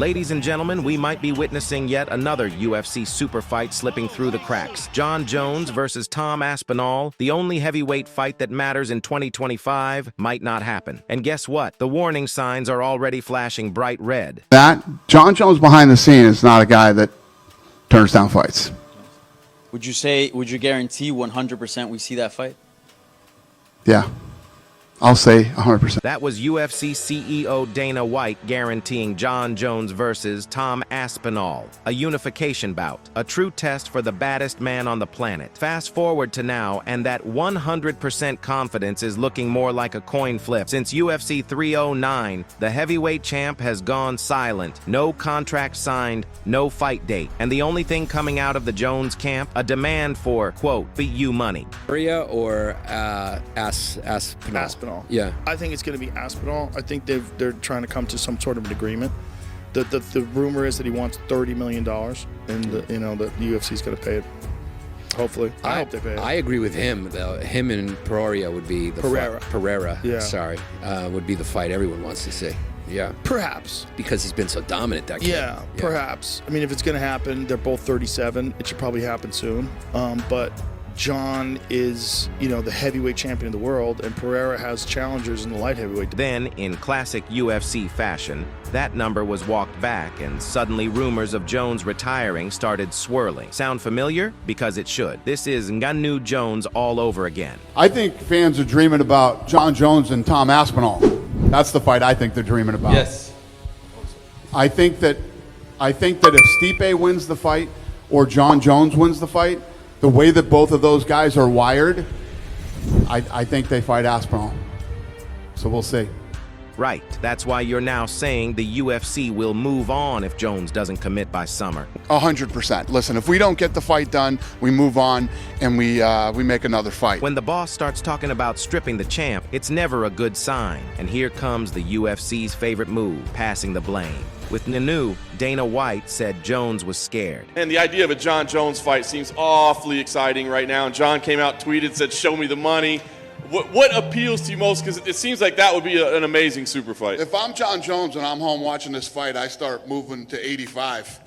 Ladies and gentlemen, we might be witnessing yet another UFC super fight slipping through the cracks. Jon Jones versus Tom Aspinall, the only heavyweight fight that matters in 2025, might not happen. And guess what? The warning signs are already flashing bright red. That Jon Jones behind the scene is not a guy that turns down fights. Would you guarantee 100% we see that fight? Yeah. I'll say 100%. That was UFC CEO Dana White guaranteeing Jon Jones versus Tom Aspinall, a unification bout, a true test for the baddest man on the planet. Fast forward to now, and that 100% confidence is looking more like a coin flip. Since UFC 309, the heavyweight champ has gone silent. No contract signed, no fight date. And the only thing coming out of the Jones camp, a demand for, quote, beat you money. Aria or Aspinall? Yeah, I think it's going to be Aspinall. I think they're trying to come to some sort of an agreement. The rumor is that he wants $30 million, and the UFC is going to pay it. Hopefully, I hope they pay it. I agree with him. Him and Pereira would be the Pereira. Yeah. Sorry, would be the fight everyone wants to see. Yeah, perhaps because he's been so dominant that kid. Yeah, perhaps. I mean, if it's going to happen, they're both 37. It should probably happen soon. But Jon is, the heavyweight champion of the world, and Pereira has challengers in the light heavyweight. Then, in classic UFC fashion, that number was walked back, and suddenly rumors of Jones retiring started swirling. Sound familiar? Because it should. This is Ngannou Jones all over again. I think fans are dreaming about Jon Jones and Tom Aspinall. That's the fight I think they're dreaming about. Yes. I think that if Stipe wins the fight or Jon Jones wins the fight, the way that both of those guys are wired, I think they fight Aspinall. So we'll see. Right. That's why you're now saying the UFC will move on if Jones doesn't commit by summer. 100%. Listen, if we don't get the fight done, we move on and we make another fight. When the boss starts talking about stripping the champ, it's never a good sign. And here comes the UFC's favorite move, passing the blame. With Ngannou, Dana White said Jones was scared. And the idea of a Jon Jones fight seems awfully exciting right now. And Jon came out, tweeted, said, "Show me the money." What appeals to you most? Because it seems like that would be an amazing super fight. If I'm Jon Jones and I'm home watching this fight, I start moving to 85.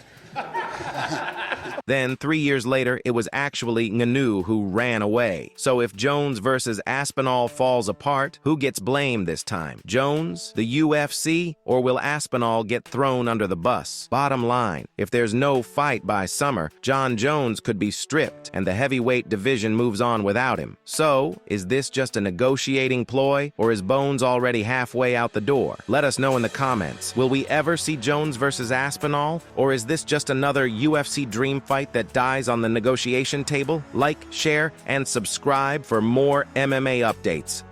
Then, 3 years later, it was actually Ngannou who ran away. So if Jones versus Aspinall falls apart, who gets blamed this time? Jones, the UFC, or will Aspinall get thrown under the bus? Bottom line, if there's no fight by summer, Jon Jones could be stripped, and the heavyweight division moves on without him. So, is this just a negotiating ploy, or is Bones already halfway out the door? Let us know in the comments. Will we ever see Jones versus Aspinall, or is this just another UFC dream fight that dies on the negotiation table? Like, share, and subscribe for more MMA updates.